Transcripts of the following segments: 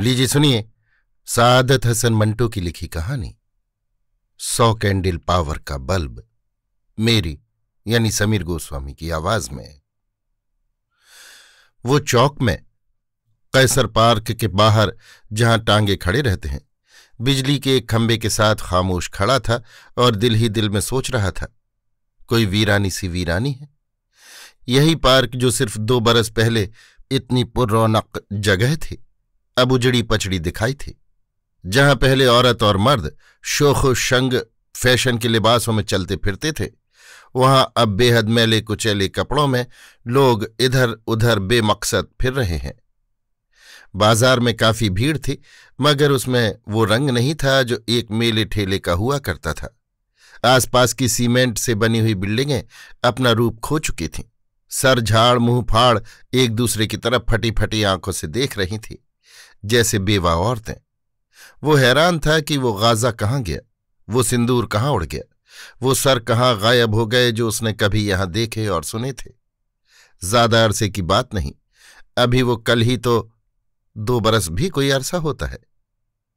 लीजिए सुनिए सादत हसन मंटो की लिखी कहानी 100 कैंडल पावर का बल्ब, मेरी यानी समीर गोस्वामी की आवाज में। वो चौक में कैसर पार्क के बाहर जहां टांगे खड़े रहते हैं, बिजली के एक खंबे के साथ खामोश खड़ा था और दिल ही दिल में सोच रहा था, कोई वीरानी सी वीरानी है। यही पार्क जो सिर्फ 2 बरस पहले इतनी पुररौनक जगह थी, अब उजड़ी पचड़ी दिखाई थी। जहां पहले औरत और मर्द शोखो शंग फैशन के लिबासों में चलते फिरते थे, वहां अब बेहद मैले कुचैले कपड़ों में लोग इधर उधर बेमकसद फिर रहे हैं। बाजार में काफी भीड़ थी, मगर उसमें वो रंग नहीं था जो एक मेले ठेले का हुआ करता था। आसपास की सीमेंट से बनी हुई बिल्डिंगें अपना रूप खो चुकी थीं। सर झाड़ मुंह फाड़ एक दूसरे की तरफ फटी फटी आंखों से देख रही थी, जैसे बेवा औरतें। वो हैरान था कि वो गाजा कहाँ गया, वो सिंदूर कहाँ उड़ गया, वो सर कहाँ गायब हो गए जो उसने कभी यहां देखे और सुने थे। ज्यादा अरसे की बात नहीं, अभी वो कल ही तो 2 बरस भी कोई अरसा होता है,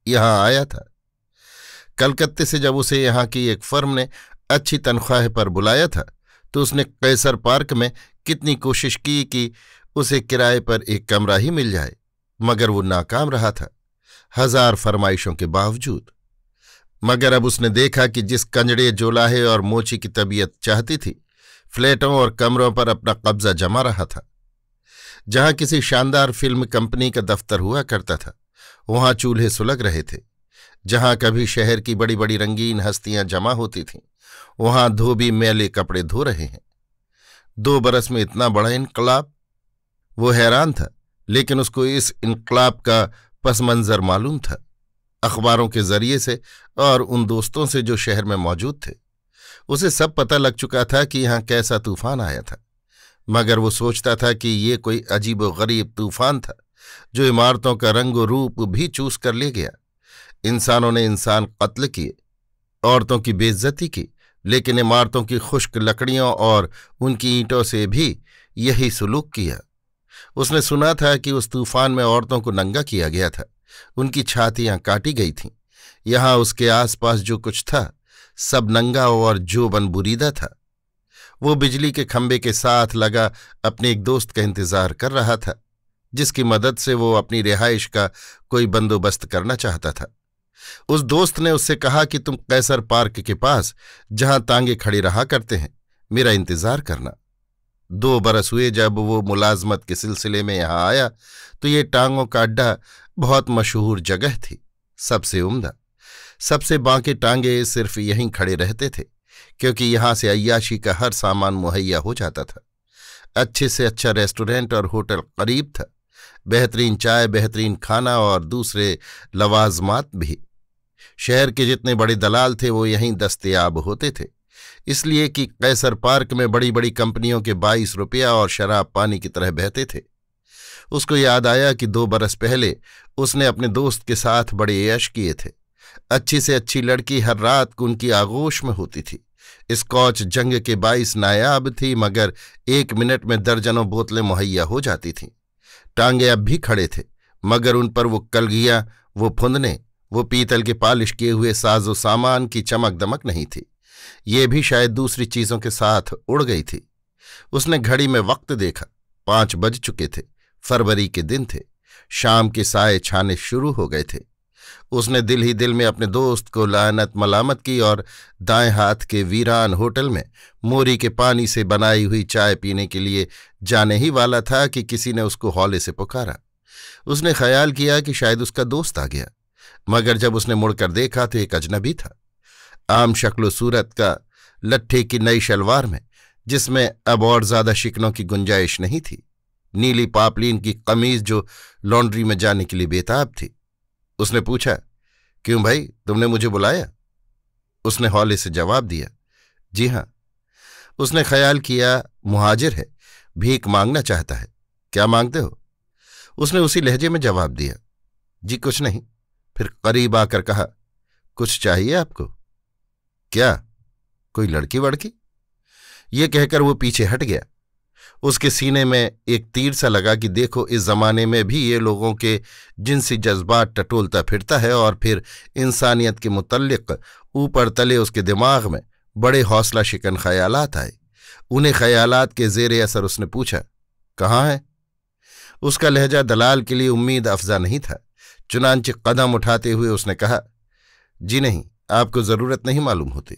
यहां आया था। कलकत्ते से जब उसे यहां की एक फर्म ने अच्छी तनख्वाह पर बुलाया था, तो उसने कैसर पार्क में कितनी कोशिश की कि उसे किराए पर एक कमरा ही मिल जाए, मगर वो नाकाम रहा था, 1000 फरमाइशों के बावजूद। मगर अब उसने देखा कि जिस कंजड़े जोलाहे और मोची की तबीयत चाहती थी, फ्लैटों और कमरों पर अपना कब्जा जमा रहा था। जहां किसी शानदार फिल्म कंपनी का दफ्तर हुआ करता था, वहां चूल्हे सुलग रहे थे। जहां कभी शहर की बड़ी बड़ी रंगीन हस्तियां जमा होती थीं, वहां धोबी मैले कपड़े धो रहे हैं। 2 बरस में इतना बड़ा इनकलाब! वो हैरान था, लेकिन उसको इस इनकलाब का पसमंजर मालूम था, अखबारों के जरिए से और उन दोस्तों से जो शहर में मौजूद थे। उसे सब पता लग चुका था कि यहां कैसा तूफान आया था, मगर वो सोचता था कि ये कोई अजीबोगरीब तूफान था जो इमारतों का रंग रूप भी चूस कर ले गया। इंसानों ने इंसान कत्ल किए, औरतों की बेइज्जती की, लेकिन इमारतों की खुश्क लकड़ियों और उनकी ईंटों से भी यही सुलूक किया। उसने सुना था कि उस तूफान में औरतों को नंगा किया गया था, उनकी छातियां काटी गई थीं। यहां उसके आसपास जो कुछ था, सब नंगा और जोबन बुरीदा था। वो बिजली के खंबे के साथ लगा अपने एक दोस्त का इंतजार कर रहा था, जिसकी मदद से वो अपनी रिहाइश का कोई बंदोबस्त करना चाहता था। उस दोस्त ने उससे कहा कि तुम कैसर पार्क के पास जहां तांगे खड़े रहा करते हैं, मेरा इंतजार करना। 2 बरस हुए जब वो मुलाजमत के सिलसिले में यहां आया, तो ये टांगों का अड्डा बहुत मशहूर जगह थी, सबसे उम्दा। सबसे बांके टांगे सिर्फ यहीं खड़े रहते थे, क्योंकि यहां से अय्याशी का हर सामान मुहैया हो जाता था। अच्छे से अच्छा रेस्टोरेंट और होटल करीब था, बेहतरीन चाय, बेहतरीन खाना और दूसरे लवाजमात भी। शहर के जितने बड़े दलाल थे वो यहीं दस्तयाब होते थे, इसलिए कि कैसर पार्क में बड़ी बड़ी कंपनियों के 22 रुपया और शराब पानी की तरह बहते थे। उसको याद आया कि 2 बरस पहले उसने अपने दोस्त के साथ बड़े ऐश किए थे। अच्छी से अच्छी लड़की हर रात को उनकी आगोश में होती थी। स्कॉच जंग के 22 नायाब थी, मगर 1 मिनट में दर्जनों बोतलें मुहैया हो जाती थीं। टांगे अब भी खड़े थे, मगर उन पर वो कलगियां, वो फुंदने, वो पीतल के पालिश किए हुए साजो सामान की चमक दमक नहीं थी। ये भी शायद दूसरी चीजों के साथ उड़ गई थी। उसने घड़ी में वक्त देखा, 5 बज चुके थे। फरवरी के दिन थे, शाम के साए छाने शुरू हो गए थे। उसने दिल ही दिल में अपने दोस्त को लानत मलामत की और दाएं हाथ के वीरान होटल में मोरी के पानी से बनाई हुई चाय पीने के लिए जाने ही वाला था कि किसी ने उसको हौले से पुकारा। उसने ख्याल किया कि शायद उसका दोस्त आ गया, मगर जब उसने मुड़कर देखा तो एक अजनबी था, आम शक्लो सूरत का, लट्ठे की नई शलवार में, जिसमें अब और ज्यादा शिकनों की गुंजाइश नहीं थी, नीली पापलीन की कमीज जो लॉन्ड्री में जाने के लिए बेताब थी। उसने पूछा, क्यों भाई, तुमने मुझे बुलाया? उसने हौले से जवाब दिया, जी हां। उसने ख्याल किया मुहाजिर है, भीख मांगना चाहता है, क्या मांगते हो? उसने उसी लहजे में जवाब दिया, जी कुछ नहीं। फिर करीब आकर कहा, कुछ चाहिए आपको? क्या, कोई लड़की वड़की? ये कहकर वो पीछे हट गया। उसके सीने में एक तीर सा लगा कि देखो, इस जमाने में भी ये लोगों के जिनसी जज्बात टटोलता फिरता है। और फिर इंसानियत के मुतल्लिक ऊपर तले उसके दिमाग में बड़े हौसला शिकन ख्यालात आए। उन्हें ख्यालात के जेर असर उसने पूछा, कहाँ है? उसका लहजा दलाल के लिए उम्मीद अफजा नहीं था। चुनांचे कदम उठाते हुए उसने कहा, जी नहीं, आपको जरूरत नहीं मालूम होती।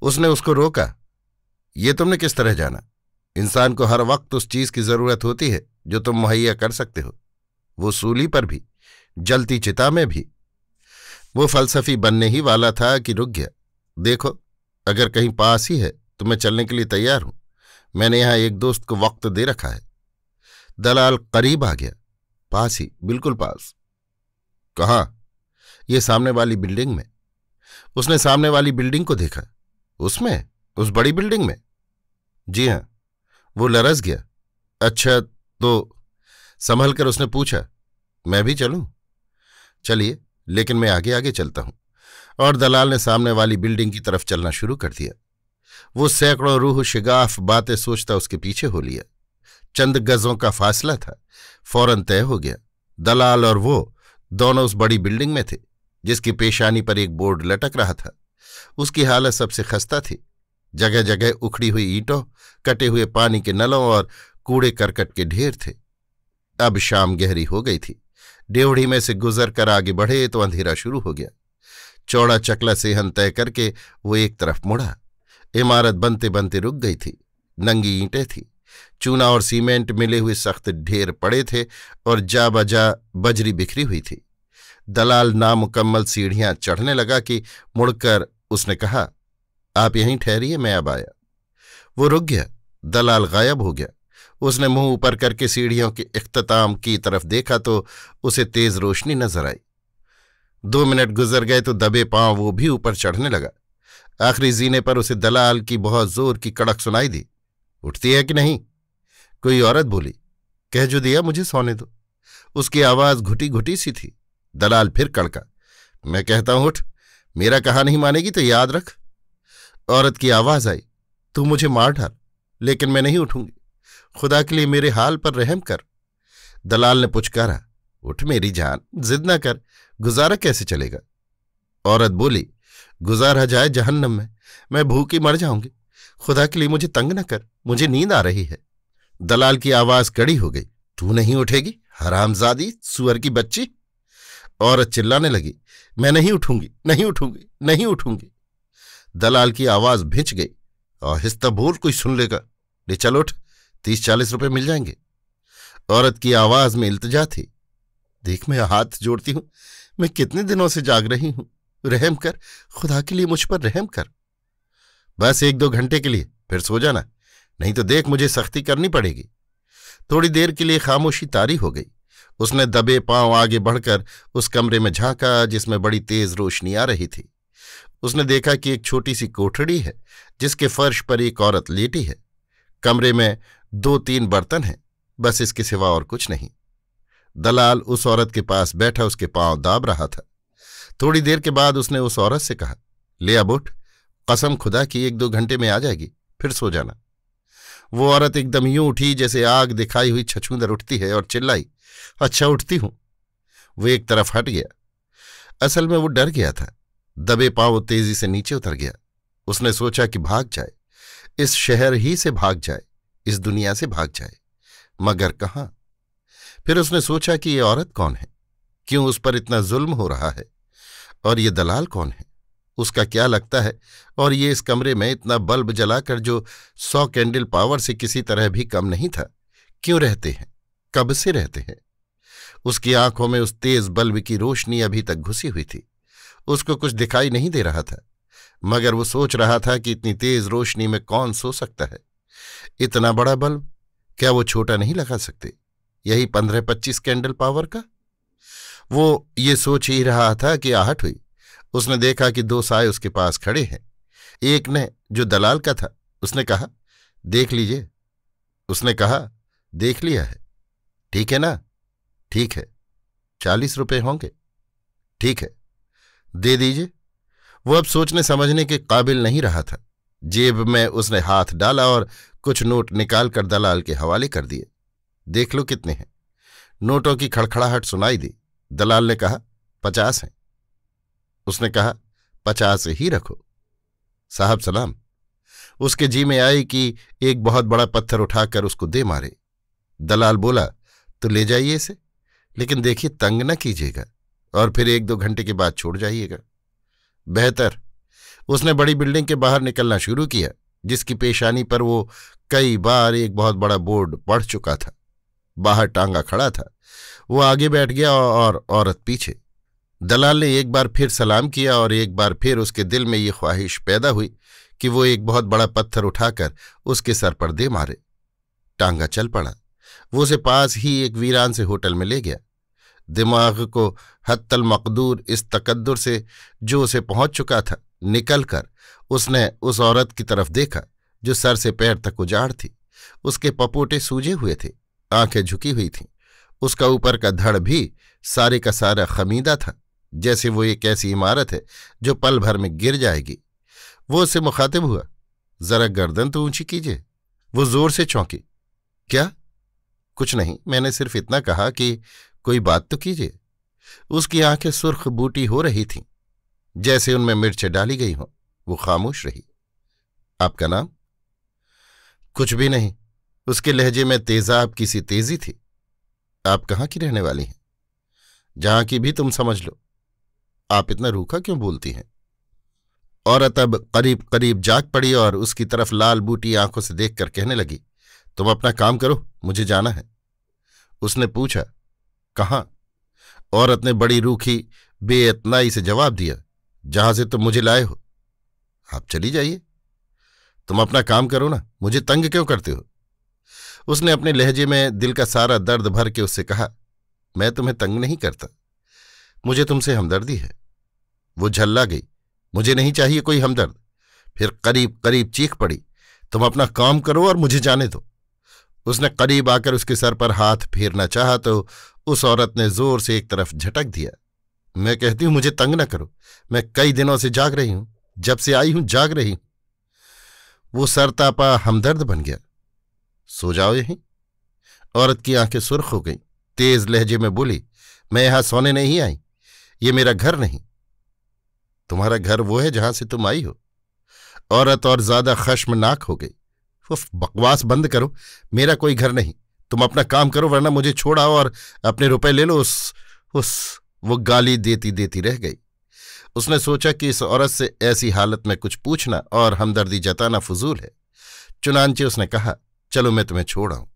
उसने उसको रोका, ये तुमने किस तरह जाना? इंसान को हर वक्त उस चीज की जरूरत होती है जो तुम मुहैया कर सकते हो, वो सूली पर भी, जलती चिता में भी। वो फलसफी बनने ही वाला था कि रुक गया। देखो, अगर कहीं पास ही है तो मैं चलने के लिए तैयार हूं। मैंने यहां एक दोस्त को वक्त दे रखा है। दलाल करीब आ गया। पास ही, बिल्कुल पास। कहाँ? ये सामने वाली बिल्डिंग में। उसने सामने वाली बिल्डिंग को देखा। उसमें? उस बड़ी बिल्डिंग में? जी हां। वो लरस गया। अच्छा, तो संभल कर उसने पूछा, मैं भी चलूं? चलिए, लेकिन मैं आगे आगे चलता हूं। और दलाल ने सामने वाली बिल्डिंग की तरफ चलना शुरू कर दिया। वो सैकड़ों रूह शिगाफ बातें सोचता उसके पीछे हो लिया। चंद गजों का फासला था, फौरन तय हो गया। दलाल और वो दोनों उस बड़ी बिल्डिंग में थे, जिसकी पेशानी पर एक बोर्ड लटक रहा था। उसकी हालत सबसे खस्ता थी। जगह जगह उखड़ी हुई ईंटों, कटे हुए पानी के नलों और कूड़े करकट के ढेर थे। अब शाम गहरी हो गई थी। डेवढ़ी में से गुजर कर आगे बढ़े तो अंधेरा शुरू हो गया। चौड़ा चकला सेहन तय करके वो एक तरफ मुड़ा। इमारत बनते बनते रुक गई थी। नंगी ईंटें थी, चूना और सीमेंट मिले हुए सख्त ढेर पड़े थे और जा बजा बजरी बिखरी हुई थी। दलाल नामुकम्मल सीढ़ियां चढ़ने लगा कि मुड़कर उसने कहा, आप यहीं ठहरिए, मैं अब आया। वो रुक गया। दलाल गायब हो गया। उसने मुंह ऊपर करके सीढ़ियों के इख्तिताम की तरफ देखा तो उसे तेज रोशनी नजर आई। 2 मिनट गुजर गए तो दबे पांव वो भी ऊपर चढ़ने लगा। आखिरी जीने पर उसे दलाल की बहुत जोर की कड़क सुनाई दी, उठती है कि नहीं? कोई औरत बोली, कह जो दिया, मुझे सोने दो। उसकी आवाज घुटी घुटी सी थी। दलाल फिर कड़का, मैं कहता हूं उठ, मेरा कहा नहीं मानेगी तो याद रख। औरत की आवाज आई, तू मुझे मार डाल, लेकिन मैं नहीं उठूंगी। खुदा के लिए मेरे हाल पर रहम कर। दलाल ने पुचकारा, उठ मेरी जान, जिद न कर, गुजारा कैसे चलेगा? औरत बोली, गुजारा जाए जहन्नम में, मैं भूखी मर जाऊंगी। खुदा के लिए मुझे तंग न कर, मुझे नींद आ रही है। दलाल की आवाज कड़ी हो गई, तू नहीं उठेगी, हरामजादी, सुअर की बच्ची। औरत चिल्लाने लगी, मैं नहीं उठूंगी, नहीं उठूंगी, नहीं उठूंगी। दलाल की आवाज भिंच गई, आहिस्ता बोल, कोई सुन लेगा। ले चल उठ, 30-40 रुपए मिल जाएंगे। औरत की आवाज में इल्तिजा थी, देख मैं हाथ जोड़ती हूं, मैं कितने दिनों से जाग रही हूं, रहम कर, खुदा के लिए मुझ पर रहम कर। बस 1-2 घंटे के लिए, फिर सो जाना, नहीं तो देख मुझे सख्ती करनी पड़ेगी। थोड़ी देर के लिए खामोशी तारी हो गई। उसने दबे पांव आगे बढ़कर उस कमरे में झांका जिसमें बड़ी तेज रोशनी आ रही थी। उसने देखा कि एक छोटी सी कोठड़ी है जिसके फर्श पर एक औरत लेटी है। कमरे में 2-3 बर्तन हैं, बस इसके सिवा और कुछ नहीं। दलाल उस औरत के पास बैठा उसके पांव दाब रहा था। थोड़ी देर के बाद उसने उस औरत से कहा, ले अब उठ, कसम खुदा की 1-2 घंटे में आ जाएगी, फिर सो जाना। वो औरत एकदम यूं उठी जैसे आग दिखाई हुई छछूंदर उठती है और चिल्लाई, अच्छा उठती हूं। वो एक तरफ हट गया। असल में वो डर गया था। दबे पांव तेजी से नीचे उतर गया। उसने सोचा कि भाग जाए, इस शहर ही से भाग जाए, इस दुनिया से भाग जाए, मगर कहां? फिर उसने सोचा कि ये औरत कौन है, क्यों उस पर इतना जुल्म हो रहा है, और ये दलाल कौन है, उसका क्या लगता है, और ये इस कमरे में इतना बल्ब जलाकर जो 100 कैंडल पावर से किसी तरह भी कम नहीं था, क्यों रहते हैं, कब से रहते हैं? उसकी आंखों में उस तेज बल्ब की रोशनी अभी तक घुसी हुई थी। उसको कुछ दिखाई नहीं दे रहा था, मगर वो सोच रहा था कि इतनी तेज रोशनी में कौन सो सकता है। इतना बड़ा बल्ब, क्या वो छोटा नहीं लगा सकते, यही 15-25 कैंडल पावर का? वो ये सोच ही रहा था कि आहट हुई। उसने देखा कि 2 साए उसके पास खड़े हैं। एक ने, जो दलाल का था, उसने कहा, देख लीजिए। उसने कहा, देख लिया है, ठीक है ना? ठीक है। 40 रुपए होंगे? ठीक है, दे दीजिए। वो अब सोचने समझने के काबिल नहीं रहा था। जेब में उसने हाथ डाला और कुछ नोट निकालकर दलाल के हवाले कर दिए। देख लो कितने हैं। नोटों की खड़खड़ाहट सुनाई दी। दलाल ने कहा 50 हैं। उसने कहा 50 ही रखो। साहब सलाम। उसके जी में आई कि एक बहुत बड़ा पत्थर उठाकर उसको दे मारे। दलाल बोला तो ले जाइए इसे, लेकिन देखिए तंग न कीजिएगा और फिर 1-2 घंटे के बाद छोड़ जाइएगा। बेहतर। उसने बड़ी बिल्डिंग के बाहर निकलना शुरू किया, जिसकी पेशानी पर वो कई बार एक बहुत बड़ा बोर्ड पढ़ चुका था। बाहर टांगा खड़ा था। वो आगे बैठ गया और औरत पीछे। दलाल ने एक बार फिर सलाम किया और एक बार फिर उसके दिल में ये ख्वाहिश पैदा हुई कि वो एक बहुत बड़ा पत्थर उठाकर उसके सर पर दे मारे। टांगा चल पड़ा। वो उसे पास ही एक वीरान से होटल में ले गया। दिमाग को हत्तल मकदूर इस तकद्दुर से जो उसे पहुंच चुका था निकलकर उसने उस औरत की तरफ देखा जो सर से पैर तक उजाड़ थी। उसके पपोटे सूजे हुए थे, आंखें झुकी हुई थीं। उसका ऊपर का धड़ भी सारे का सारा खमीदा था, जैसे वो एक ऐसी इमारत है जो पल भर में गिर जाएगी। वो उससे मुखातिब हुआ, जरा गर्दन तो ऊंची कीजिए। वो जोर से चौंकी। क्या? कुछ नहीं, मैंने सिर्फ इतना कहा कि कोई बात तो कीजिए। उसकी आंखें सुर्ख बूटी हो रही थीं, जैसे उनमें मिर्चें डाली गई हों। वो खामोश रही। आपका नाम? कुछ भी नहीं। उसके लहजे में तेजाब की सी तेजी थी। आप कहाँ की रहने वाली हैं? जहां की भी तुम समझ लो। आप इतना रूखा क्यों बोलती हैं? औरत अब करीब करीब जाग पड़ी और उसकी तरफ लाल बूटी आंखों से देखकर कहने लगी, तुम अपना काम करो, मुझे जाना है। उसने पूछा, कहाँ? औरत ने बड़ी रूखी बेइतनाई से जवाब दिया, जहां से तुम मुझे लाए हो। आप चली जाइए। तुम अपना काम करो ना, मुझे तंग क्यों करते हो? उसने अपने लहजे में दिल का सारा दर्द भर के उससे कहा, मैं तुम्हें तंग नहीं करता, मुझे तुमसे हमदर्दी है। वो झल्ला गई, मुझे नहीं चाहिए कोई हमदर्द। फिर करीब करीब चीख पड़ी, तुम अपना काम करो और मुझे जाने दो। उसने करीब आकर उसके सर पर हाथ फेरना चाहा तो उस औरत ने जोर से एक तरफ झटक दिया। मैं कहती हूं मुझे तंग न करो, मैं कई दिनों से जाग रही हूं, जब से आई हूं जाग रही हूं। वो सरतापा हमदर्द बन गया। सो जाओ यहीं। औरत की आंखें सुर्ख हो गईं। तेज लहजे में बोली, मैं यहां सोने नहीं आई, ये मेरा घर नहीं। तुम्हारा घर वो है जहां से तुम आई हो। औरत और ज्यादा खश्मनाक हो गई। उफ, बकवास बंद करो, मेरा कोई घर नहीं। तुम अपना काम करो वरना मुझे छोड़ आओ और अपने रुपए ले लो। उस वो गाली देती देती रह गई। उसने सोचा कि इस औरत से ऐसी हालत में कुछ पूछना और हमदर्दी जताना फजूल है। चुनांचे उसने कहा, चलो मैं तुम्हें छोड़ आऊं।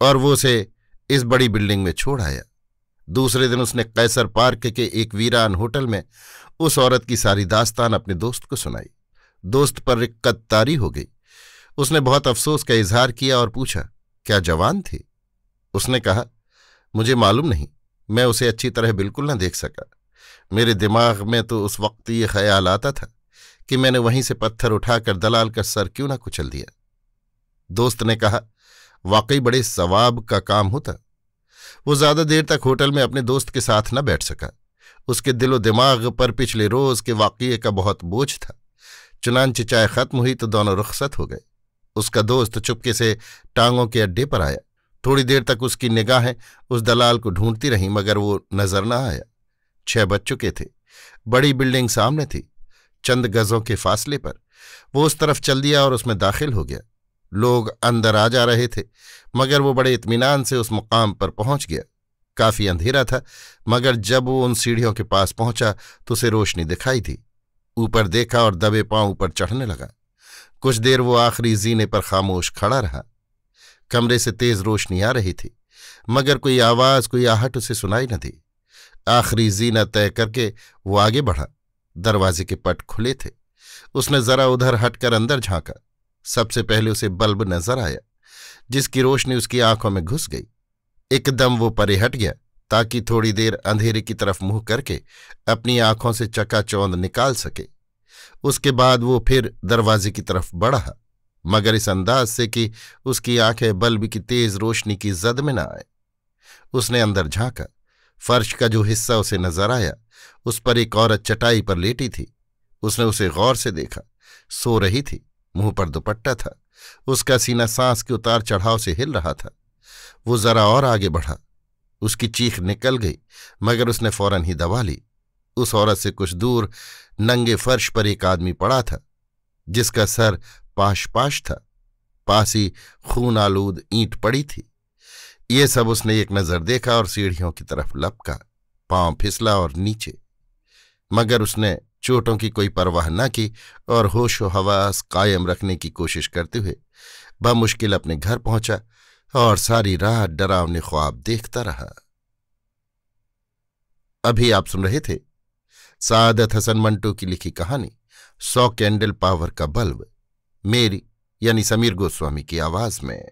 और वो उसे इस बड़ी बिल्डिंग में छोड़ आया। दूसरे दिन उसने कैसर पार्क के एक वीरान होटल में उस औरत की सारी दास्तान अपने दोस्त को सुनाई। दोस्त पर रिक्कत तारी हो गई। उसने बहुत अफसोस का इजहार किया और पूछा, क्या जवान थी? उसने कहा, मुझे मालूम नहीं, मैं उसे अच्छी तरह बिल्कुल न देख सका। मेरे दिमाग में तो उस वक्त ये ख्याल आता था कि मैंने वहीं से पत्थर उठाकर दलाल का सर क्यों ना कुचल दिया। दोस्त ने कहा, वाकई बड़े सवाब का काम होता। वो ज्यादा देर तक होटल में अपने दोस्त के साथ न बैठ सका। उसके दिलो दिमाग पर पिछले रोज के वाकये का बहुत बोझ था। चुनांचे चाय खत्म हुई तो दोनों रुखसत हो गए। उसका दोस्त चुपके से टांगों के अड्डे पर आया। थोड़ी देर तक उसकी निगाहें उस दलाल को ढूंढती रहीं, मगर वो नजर न आया। 6 बज चुके थे। बड़ी बिल्डिंग सामने थी, चंद गजों के फासले पर। वो उस तरफ चल दिया और उसमें दाखिल हो गया। लोग अंदर आ जा रहे थे, मगर वो बड़े इत्मीनान से उस मुकाम पर पहुंच गया। काफी अंधेरा था, मगर जब वो उन सीढ़ियों के पास पहुंचा तो उसे रोशनी दिखाई दी। ऊपर देखा और दबे पांव ऊपर चढ़ने लगा। कुछ देर वो आखिरी जीने पर खामोश खड़ा रहा। कमरे से तेज रोशनी आ रही थी, मगर कोई आवाज, कोई आहट उसे सुनाई न दी। आखिरी जीना तय करके वो आगे बढ़ा। दरवाजे के पट खुले थे। उसने जरा उधर हटकर अंदर झांका। सबसे पहले उसे बल्ब नजर आया, जिसकी रोशनी उसकी आंखों में घुस गई। एकदम वो परे हट गया ताकि थोड़ी देर अंधेरे की तरफ मुंह करके अपनी आंखों से चकाचौंध निकाल सके। उसके बाद वो फिर दरवाजे की तरफ बढ़ा, मगर इस अंदाज से कि उसकी आंखें बल्ब की तेज रोशनी की जद में न आए। उसने अंदर झांका। फर्श का जो हिस्सा उसे नजर आया, उस पर एक औरत चटाई पर लेटी थी। उसने उसे गौर से देखा। सो रही थी। मुंह पर दुपट्टा था। उसका सीना सांस के उतार चढ़ाव से हिल रहा था। वो जरा और आगे बढ़ा। उसकी चीख निकल गई, मगर उसने फौरन ही दबा ली। उस औरत से कुछ दूर नंगे फर्श पर एक आदमी पड़ा था, जिसका सर पाश पाश था। पास ही खून आलूद ईंट पड़ी थी। ये सब उसने एक नजर देखा और सीढ़ियों की तरफ लपका। पांव फिसला और नीचे, मगर उसने चोटों की कोई परवाह न की और होशो हवास कायम रखने की कोशिश करते हुए बमुश्किल अपने घर पहुंचा और सारी रात डरावने ख्वाब देखता रहा। अभी आप सुन रहे थे सादत हसन मंटो की लिखी कहानी 100 कैंडल पावर का बल्ब, मेरी यानी समीर गोस्वामी की आवाज में।